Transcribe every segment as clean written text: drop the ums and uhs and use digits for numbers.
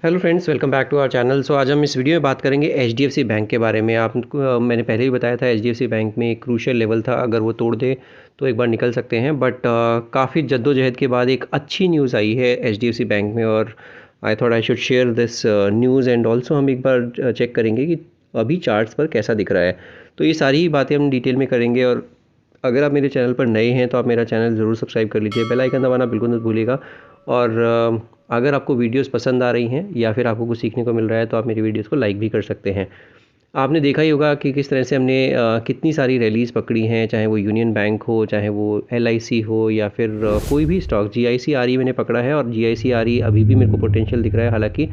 Hello friends, welcome back to our channel. आज हम इस वीडियो में बात करेंगे एचडीएफसी बैंक के बारे में। आपको मैंने पहले ही बताया था एचडीएफसी बैंक में एक क्रूशियल लेवल था, अगर वो तोड़ दे तो एक बार निकल सकते हैं। बट काफ़ी जद्दोजहद के बाद एक अच्छी न्यूज़ आई है एचडीएफसी बैंक में, और I thought I should share this news. And also हम एक बार चेक करेंगे कि अभी चार्ट्स पर कैसा दिख रहा है। तो ये सारी ही बातें हम डिटेल में करेंगे। और अगर आप मेरे चैनल पर नए हैं तो आप मेरा चैनल ज़रूर सब्सक्राइब कर लीजिए, बेल आइकन दबाना बिल्कुल मत भूलिएगा। और अगर आपको वीडियोस पसंद आ रही हैं या फिर आपको कुछ सीखने को मिल रहा है तो आप मेरी वीडियोस को लाइक भी कर सकते हैं। आपने देखा ही होगा कि किस तरह से हमने कितनी सारी रैलीज़ पकड़ी हैं, चाहे वो यूनियन बैंक हो, चाहे वो एलआईसी हो, या फिर कोई भी स्टॉक। जीआईसीआरई मैंने पकड़ा है और जीआईसीआरई अभी भी मेरे को पोटेंशियल दिख रहा है। हालांकि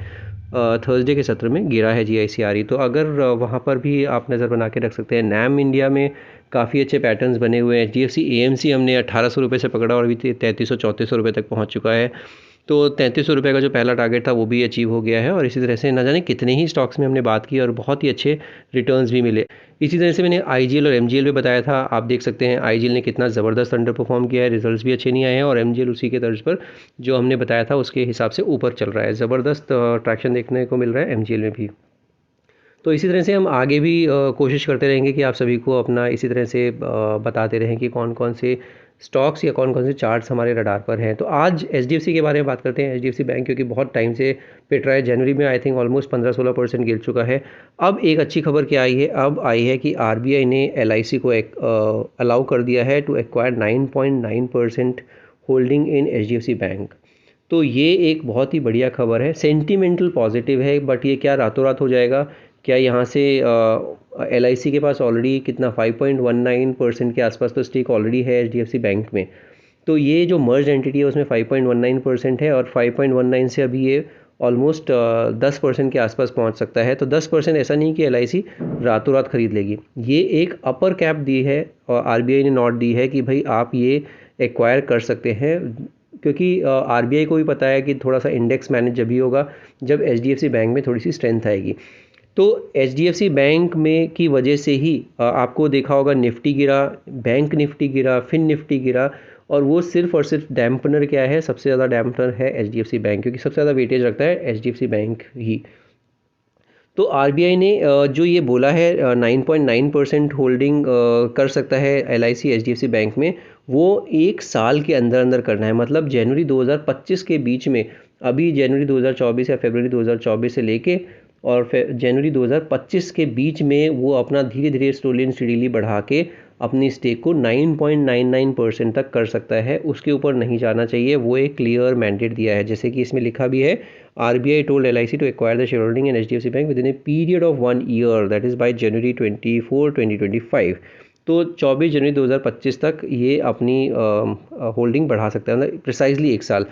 थर्सडे के सत्र में गिरा है जीआईसीआरई, तो अगर वहाँ पर भी आप नज़र बना के रख सकते हैं। नैम इंडिया में काफ़ी अच्छे पैटर्न्स बने हुए हैं। एचडीएफसी एएमसी हमने 1800 रुपये से पकड़ा और अभी 3300-3400 रुपये तक पहुँच चुका है। तो 3300 रुपये का जो पहला टारगेट था वो भी अचीव हो गया है। और इसी तरह से ना जाने कितने ही स्टॉक्स में हमने बात की और बहुत ही अच्छे रिटर्न्स भी मिले। इसी तरह से मैंने आईजीएल और एमजीएल भी बताया था। आप देख सकते हैं आईजीएल ने कितना ज़बरदस्त अंडर परफॉर्म किया है, रिजल्ट्स भी अच्छे नहीं आए हैं, और एमजीएल उसी के तर्ज पर जो हमने बताया था उसके हिसाब से ऊपर चल रहा है। ज़बरदस्त ट्रैक्शन देखने को मिल रहा है एमजीएल में भी। तो इसी तरह से हम आगे भी कोशिश करते रहेंगे कि आप सभी को अपना इसी तरह से बताते रहें कि कौन कौन से स्टॉक्स या कौन कौन से चार्ट्स हमारे रडार पर हैं। तो आज एचडीएफसी के बारे में बात करते हैं। एचडीएफसी बैंक क्योंकि बहुत टाइम से पिट रहा है, जनवरी में आई थिंक ऑलमोस्ट 15-16% गिर चुका है। अब एक अच्छी खबर क्या आई है, अब आई है कि आरबीआई ने एलआईसी को एक अलाउ कर दिया है to acquire 9.9% holding in HDFC bank. तो ये एक बहुत ही बढ़िया खबर है, सेंटिमेंटल पॉजिटिव है। बट ये क्या रातों रात हो जाएगा? क्या यहाँ से एलआईसी के पास ऑलरेडी कितना 5.19% के आसपास तो स्टेक ऑलरेडी है एचडीएफसी बैंक में। तो ये जो मर्ज एंटिटी है उसमें 5.19% है, और 5.19 से अभी ये ऑलमोस्ट 10% के आसपास पहुंच सकता है। तो 10% ऐसा नहीं कि एलआईसी रातों रात खरीद लेगी। ये एक अपर कैप दी है और आरबीआई ने नोट दी है कि भाई आप ये एक्वायर कर सकते हैं, क्योंकि आरबीआई को भी पता है कि थोड़ा सा इंडेक्स मैनेज जब भी होगा जब एचडीएफसी बैंक में थोड़ी सी स्ट्रेंथ आएगी। तो एचडीएफसी बैंक में की वजह से ही आपको देखा होगा निफ्टी गिरा, बैंक निफ्टी गिरा, फिन निफ्टी गिरा। और वो सिर्फ और सिर्फ डैम्पनर क्या है, सबसे ज़्यादा डैम्पनर है एचडीएफसी बैंक, क्योंकि सबसे ज़्यादा वेटेज रखता है एचडीएफसी बैंक ही। तो आरबीआई ने जो ये बोला है 9.9% होल्डिंग कर सकता है एलआईसी एचडीएफसी बैंक में, वो एक साल के अंदर अंदर करना है। मतलब जनवरी 2025 के बीच में, अभी जनवरी 2024 या फरवरी 2024 से लेके और जनवरी 2025 के बीच में वो अपना धीरे धीरे स्लोली एंड स्टेडीली बढ़ा के अपनी स्टेक को 9.99% तक कर सकता है। उसके ऊपर नहीं जाना चाहिए, वो एक क्लियर मैंडेट दिया है। जैसे कि इसमें लिखा भी है, RBI told LIC to acquire the shareholding in HDFC Bank within a period of 1 year, that is by January 24, 2025। तो 24 जनवरी 2025 तक ये अपनी होल्डिंग बढ़ा सकता है, मतलब प्रिसाइजली एक साल।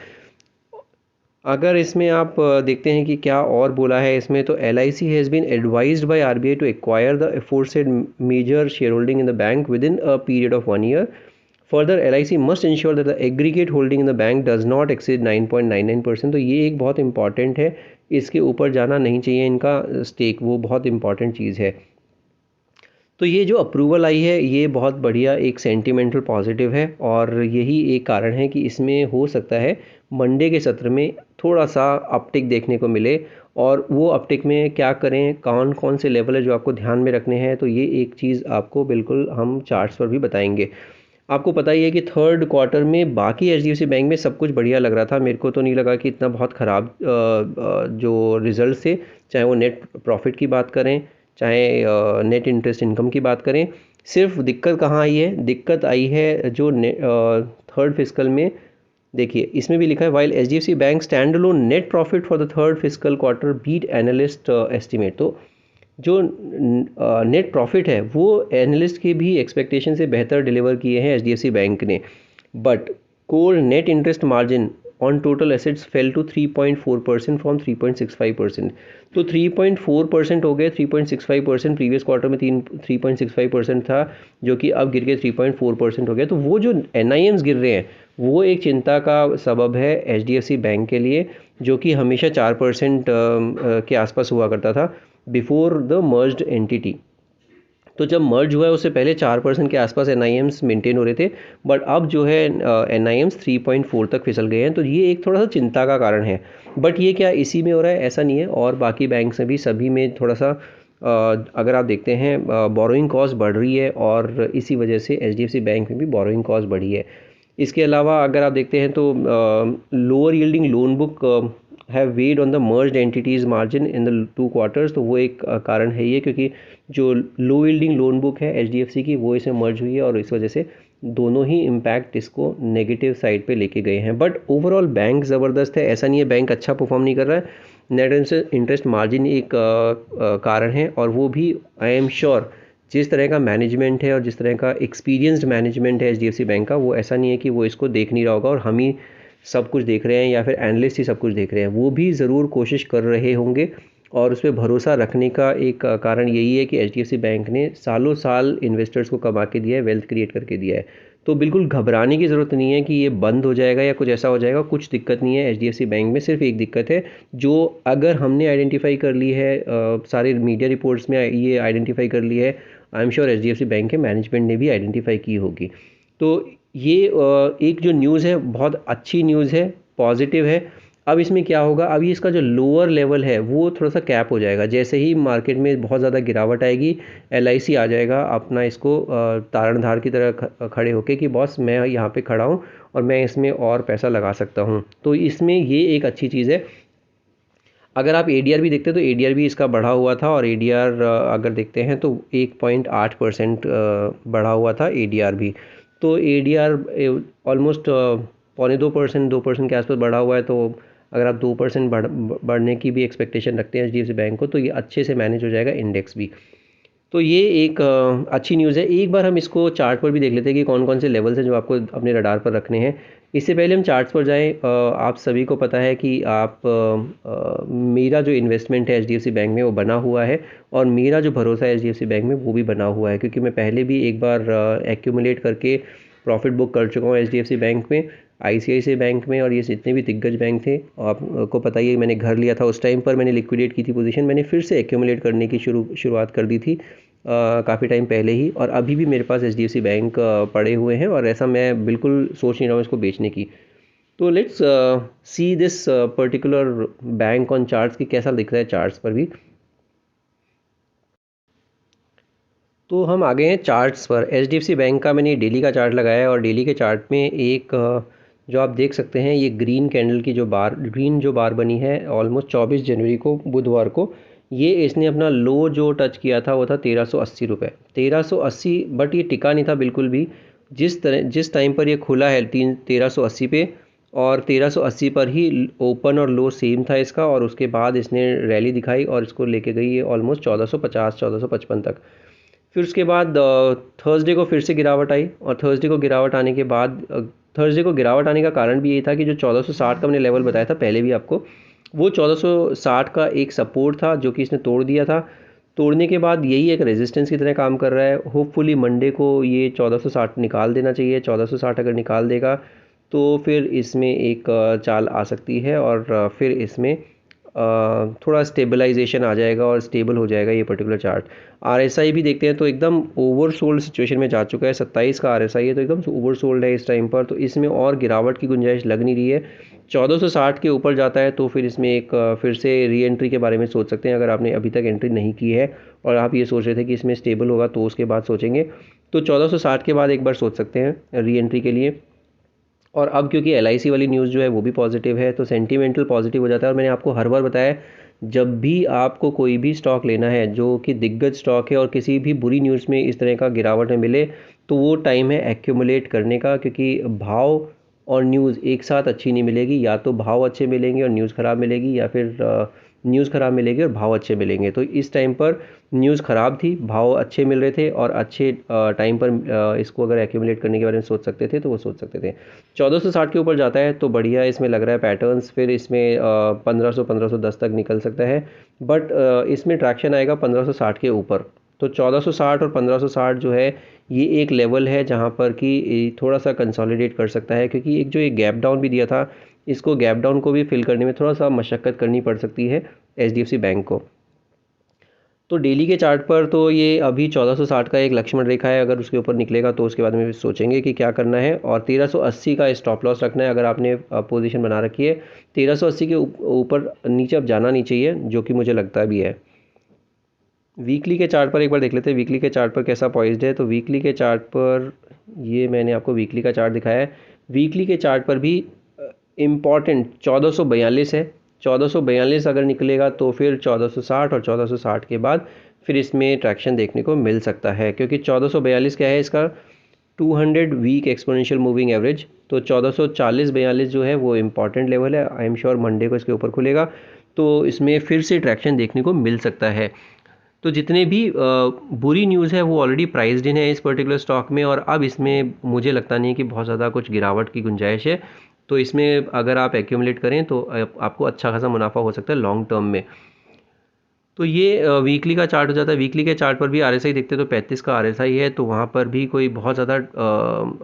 अगर इसमें आप देखते हैं कि क्या और बोला है इसमें, तो LIC has been advised by RBI to acquire the aforesaid major share holding in the bank within a period of 1 year. Further, LIC must ensure that the aggregate holding in the bank does not exceed 9.99%। तो ये एक बहुत important है, इसके ऊपर जाना नहीं चाहिए इनका स्टेक, वो बहुत इंपॉर्टेंट चीज़ है। तो ये जो अप्रूवल आई है ये बहुत बढ़िया एक सेंटिमेंटल पॉजिटिव है, और यही एक कारण है कि इसमें हो सकता है मंडे के सत्र में थोड़ा सा अपटिक देखने को मिले। और वो अपटिक में क्या करें, कौन कौन से लेवल है जो आपको ध्यान में रखने हैं, तो ये एक चीज़ आपको बिल्कुल हम चार्ट्स पर भी बताएंगे। आपको पता ही है कि थर्ड क्वार्टर में बाकी एचडीएफसी बैंक में सब कुछ बढ़िया लग रहा था। मेरे को तो नहीं लगा कि इतना बहुत ख़राब जो रिजल्ट थे, चाहे वो नेट प्रॉफिट की बात करें, चाहे नेट इंटरेस्ट इनकम की बात करें। सिर्फ दिक्कत कहाँ आई है, दिक्कत आई है जो थर्ड फिस्कल में। देखिए इसमें भी लिखा है, while HDFC bank standalone net profit for the third fiscal quarter beat analyst estimate. तो जो नेट प्रॉफिट है वो एनालिस्ट के भी एक्सपेक्टेशन से बेहतर डिलीवर किए हैं एचडीएफसी बैंक ने। But core net interest margin on total assets fell to 3.4% from 3.65%। तो 3.4% हो गए 3.65%। प्रीवियस क्वार्टर में 3.65% था, जो कि अब गिर के 3.4% हो गया। तो वो जो एनआईएम्स गिर रहे हैं वो एक चिंता का सबब है एचडीएफसी बैंक के लिए, जो कि हमेशा 4% के आसपास हुआ करता था बिफोर द मर्ज्ड एंटिटी। तो जब मर्ज हुआ है उससे पहले 4% के आसपास एनआईएम्स मेंटेन हो रहे थे, बट अब जो है एनआईएम्स 3.4 तक फिसल गए हैं, तो ये एक थोड़ा सा चिंता का कारण है। बट ये क्या इसी में हो रहा है, ऐसा नहीं है, और बाकी बैंक में भी सभी में थोड़ा सा अगर आप देखते हैं बोरोइंग कॉस्ट बढ़ रही है, और इसी वजह से एचडीएफसी बैंक में भी बोरोइंग कॉस्ट बढ़ी है। इसके अलावा अगर आप देखते हैं तो lower yielding loan book have weighed on the merged entity's margin in the 2 quarters, तो वो एक कारण है ये, क्योंकि जो लो यील्डिंग लोन बुक है एचडीएफसी की वो इसमें मर्ज हुई है, और इस वजह से दोनों ही इम्पैक्ट इसको नेगेटिव साइड पे लेके गए हैं। बट ओवरऑल बैंक ज़बरदस्त है, ऐसा नहीं है बैंक अच्छा परफॉर्म नहीं कर रहा है। नेट इंटरेस्ट मार्जिन एक कारण है, और वो भी आई एम श्योर जिस तरह का मैनेजमेंट है और जिस तरह का एक्सपीरियंस्ड मैनेजमेंट है एचडीएफसी बैंक का, वो ऐसा नहीं है कि वो इसको देख नहीं रहा होगा और हम ही सब कुछ देख रहे हैं या फिर एनालिस्ट ही सब कुछ देख रहे हैं। वो भी ज़रूर कोशिश कर रहे होंगे, और उस पर भरोसा रखने का एक कारण यही है कि एचडीएफसी बैंक ने सालों साल इन्वेस्टर्स को कमा के दिया है, वेल्थ क्रिएट करके दिया है। तो बिल्कुल घबराने की ज़रूरत नहीं है कि ये बंद हो जाएगा या कुछ ऐसा हो जाएगा, कुछ दिक्कत नहीं है एचडीएफसी बैंक में। सिर्फ एक दिक्कत है जो अगर हमने आइडेंटिफाई कर ली है, सारे मीडिया रिपोर्ट्स में ये आइडेंटिफाई कर ली है, I am sure HDFC bank के मैनेजमेंट ने भी आइडेंटिफाई की होगी। तो ये एक जो न्यूज़ है बहुत अच्छी न्यूज़ है, पॉजिटिव है। अब इसमें क्या होगा, अभी इसका जो लोअर लेवल है वो थोड़ा सा कैप हो जाएगा। जैसे ही मार्केट में बहुत ज़्यादा गिरावट आएगी, एलआईसी आ जाएगा अपना इसको तारणधार की तरह खड़े होके कि बॉस मैं यहाँ पे खड़ा हूँ और मैं इसमें और पैसा लगा सकता हूँ। तो इसमें ये एक अच्छी चीज़ है। अगर आप एडीआर भी देखते हैं तो एडीआर भी इसका बढ़ा हुआ था, और एडीआर अगर देखते हैं तो 1.8% बढ़ा हुआ था एडीआर भी। तो एडीआर ऑलमोस्ट पौने 2% के आसपास बढ़ा हुआ है। तो अगर आप 2% बढ़ने की भी एक्सपेक्टेशन रखते हैं एचडीएफसी बैंक को, तो ये अच्छे से मैनेज हो जाएगा इंडेक्स भी। तो ये एक अच्छी न्यूज़ है। एक बार हम इसको चार्ट पर भी देख लेते हैं कि कौन कौन से लेवल्स हैं जो आपको अपने रडार पर रखने हैं। इससे पहले हम चार्ट्स पर जाएं, आप सभी को पता है कि आप मेरा जो इन्वेस्टमेंट है एचडीएफसी बैंक में वो बना हुआ है, और मेरा जो भरोसा है एचडीएफसी बैंक में वो भी बना हुआ है, क्योंकि मैं पहले भी एक बार एक्यूमुलेट करके प्रॉफिट बुक कर चुका हूँ एचडीएफसी बैंक में, आईसीआईसीआई बैंक में, और ये जितने भी दिग्गज बैंक थे आपको पता ही है। मैंने घर लिया था उस टाइम पर, मैंने लिक्विडेट की थी पोजीशन, मैंने फिर से एक्यूमुलेट करने की शुरुआत कर दी थी काफ़ी टाइम पहले ही, और अभी भी मेरे पास एचडीएफसी बैंक पड़े हुए हैं, और ऐसा मैं बिल्कुल सोच नहीं रहा हूँ इसको बेचने की। तो let's see this particular bank on charts की कैसा दिख रहा है चार्ट्स पर भी। तो हम आ गए हैं चार्ट्स पर। एचडीएफसी बैंक का मैंने डेली का चार्ट लगाया है, और डेली के चार्ट में एक जो आप देख सकते हैं ये ग्रीन कैंडल की ग्रीन जो बार बनी है ऑलमोस्ट 24 जनवरी को बुधवार को, ये इसने अपना लो जो टच किया था वो था 1380 रुपये, 1380। बट ये टिका नहीं था बिल्कुल भी। जिस टाइम पर ये खुला है 1380 पे, और 1380 पर ही ओपन और लो सेम था इसका, और उसके बाद इसने रैली दिखाई और इसको लेके गई ये ऑलमोस्ट 1450 1455 तक। फिर उसके बाद थर्सडे को फिर से गिरावट आई, और थर्सडे को गिरावट आने के बाद थर्सडे को गिरावट आने का कारण भी ये था कि जो 1460 का मैंने लेवल बताया था पहले भी आपको, वो 1460 का एक सपोर्ट था जो कि इसने तोड़ दिया था। तोड़ने के बाद यही एक रेजिस्टेंस की तरह काम कर रहा है। होपफुली मंडे को ये 1460 निकाल देना चाहिए। 1460 अगर निकाल देगा तो फिर इसमें एक चाल आ सकती है, और फिर इसमें थोड़ा स्टेबलाइजेशन आ जाएगा और स्टेबल हो जाएगा ये पर्टिकुलर चार्ट। आरएसआई भी देखते हैं तो एकदम ओवरसोल्ड सिचुएशन में जा चुका है। 27 का आरएसआई है तो एकदम ओवरसोल्ड है इस टाइम पर, तो इसमें और गिरावट की गुंजाइश लग नहीं रही है। 1460 के ऊपर जाता है तो फिर इसमें एक फिर से री एंट्री के बारे में सोच सकते हैं, अगर आपने अभी तक एंट्री नहीं की है और आप ये सोच रहे थे कि इसमें स्टेबल होगा तो उसके बाद सोचेंगे, तो 1460 के बाद एक बार सोच सकते हैं री एंट्री के लिए। और अब क्योंकि एलआईसी वाली न्यूज़ जो है वो भी पॉजिटिव है, तो सेंटीमेंटल पॉजिटिव हो जाता है। और मैंने आपको हर बार बताया, जब भी आपको कोई भी स्टॉक लेना है जो कि दिग्गज स्टॉक है और किसी भी बुरी न्यूज़ में इस तरह का गिरावट में मिले, तो वो टाइम है एक्यूमुलेट करने का, क्योंकि भाव और न्यूज़ एक साथ अच्छी नहीं मिलेगी। या तो भाव अच्छे मिलेंगे और न्यूज़ ख़राब मिलेगी, या फिर न्यूज़ ख़राब मिलेगी और भाव अच्छे मिलेंगे। तो इस टाइम पर न्यूज़ ख़राब थी, भाव अच्छे मिल रहे थे, और अच्छे टाइम पर इसको अगर एक्यूमुलेट करने के बारे में सोच सकते थे तो वो सोच सकते थे। 1460 के ऊपर जाता है तो बढ़िया इसमें लग रहा है पैटर्न्स, फिर इसमें 1510 तक निकल सकता है। बट इसमें ट्रैक्शन आएगा 1560 के ऊपर। तो 1460 और 1560 जो है ये एक लेवल है जहाँ पर कि थोड़ा सा कंसोलिडेट कर सकता है, क्योंकि एक जो एक गैप डाउन भी दिया था, इसको गैप डाउन को भी फिल करने में थोड़ा सा मशक्क़त करनी पड़ सकती है एचडीएफसी बैंक को। तो डेली के चार्ट पर तो ये अभी 1460 का एक लक्ष्मण रेखा है, अगर उसके ऊपर निकलेगा तो उसके बाद में सोचेंगे कि क्या करना है। और 1380 का स्टॉप लॉस रखना है अगर आपने पोजीशन बना रखी है। 1380 के ऊपर नीचे अब जाना नहीं चाहिए, जो कि मुझे लगता भी है। वीकली के चार्ट पर एक बार देख लेते हैं वीकली के चार्ट पर कैसा पॉइज्ड है। तो वीकली के चार्ट पर, ये मैंने आपको वीकली का चार्ट दिखाया है। वीकली के चार्ट पर भी इम्पॉर्टेंट 1442 है। 1442 अगर निकलेगा तो फिर 1460 और 1460 के बाद फिर इसमें ट्रैक्शन देखने को मिल सकता है, क्योंकि 1442 क्या है इसका 200 वीक एक्सपोनेंशियल मूविंग एवरेज। तो 1440-42 जो है वो इम्पॉर्टेंट लेवल है। आई एम श्योर मंडे को इसके ऊपर खुलेगा तो इसमें फिर से ट्रैक्शन देखने को मिल सकता है। तो जितने भी बुरी न्यूज़ है वो ऑलरेडी प्राइस्ड इन है इस पर्टिकुलर स्टॉक में, और अब इसमें मुझे लगता नहीं है कि बहुत ज़्यादा कुछ गिरावट की गुंजाइश है। तो इसमें अगर आप एक्यूमुलेट करें तो आपको अच्छा खासा मुनाफा हो सकता है लॉन्ग टर्म में। तो ये वीकली का चार्ट हो जाता है। वीकली के चार्ट पर भी आरएसआई देखते हैं तो 35 का आरएसआई है, तो वहाँ पर भी कोई बहुत ज़्यादा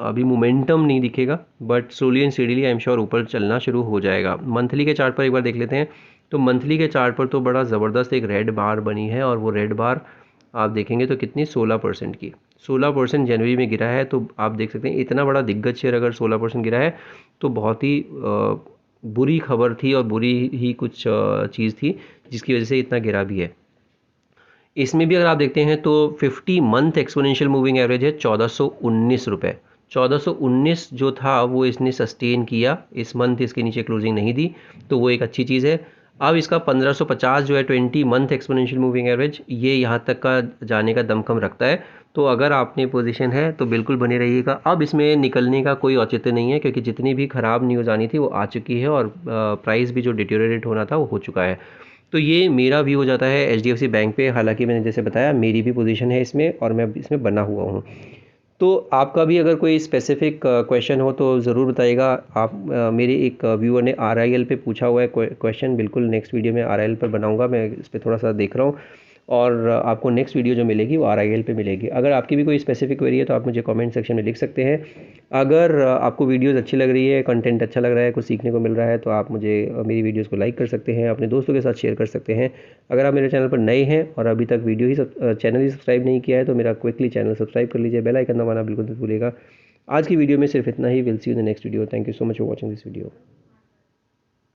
अभी मोमेंटम नहीं दिखेगा, but slowly and steadily I am sure ऊपर चलना शुरू हो जाएगा। मंथली के चार्ट पर एक बार देख लेते हैं। तो मंथली के चार्ट पर तो बड़ा ज़बरदस्त एक रेड बार बनी है, और वो रेड बार आप देखेंगे तो कितनी 16% की 16% जनवरी में गिरा है। तो आप देख सकते हैं इतना बड़ा दिग्गज शेयर अगर 16% गिरा है तो बहुत ही बुरी खबर थी और बुरी ही कुछ चीज़ थी जिसकी वजह से इतना गिरा भी है। इसमें भी अगर आप देखते हैं तो 50 मंथ एक्सपोनेंशियल मूविंग एवरेज है 1419 रुपये। 1419 जो था वो इसने सस्टेन किया, इस मंथ इसके नीचे क्लोजिंग नहीं दी, तो वो एक अच्छी चीज़ है। अब इसका 1550 जो है 20 मंथ एक्सपोनेंशियल मूविंग एवरेज, ये यहाँ तक का जाने का दमखम रखता है। तो अगर आपने पोजीशन है तो बिल्कुल बने रहिएगा। अब इसमें निकलने का कोई औचित्य नहीं है, क्योंकि जितनी भी ख़राब न्यूज़ आनी थी वो आ चुकी है, और प्राइस भी जो डिटेरियोरेट होना था वो हो चुका है। तो ये मेरा व्यू हो जाता है एचडीएफसी बैंक पे। हालांकि मैंने जैसे बताया मेरी भी पोजीशन है इसमें और मैं इसमें बना हुआ हूँ। तो आपका भी अगर कोई स्पेसिफिक क्वेश्चन हो तो ज़रूर बताइएगा। आप मेरे एक व्यूअर ने आरआईएल पे पूछा हुआ है क्वेश्चन, बिल्कुल नेक्स्ट वीडियो में आरआईएल पर बनाऊंगा। मैं इस पर थोड़ा सा देख रहा हूँ, और आपको नेक्स्ट वीडियो जो मिलेगी वो आरआईएल पे मिलेगी। अगर आपकी भी कोई स्पेसिफिक क्वेरी है तो आप मुझे कमेंट सेक्शन में लिख सकते हैं। अगर आपको वीडियोज़ अच्छी लग रही है, कंटेंट अच्छा लग रहा है, कुछ सीखने को मिल रहा है, तो आप मुझे मेरी वीडियोज़ को लाइक कर सकते हैं, अपने दोस्तों के साथ शेयर कर सकते हैं। अगर आप मेरे चैनल पर नए हैं और अभी तक चैनल ही सब्सक्राइब नहीं किया है तो मेरा क्विकली चैनल सब्सक्राइब कर लीजिए, बेल आइकन दबाना बिल्कुल नहीं भूलिएगा। आज की वीडियो में सिर्फ इतना ही। Will see you in the next video. Thank you so much for watching this video.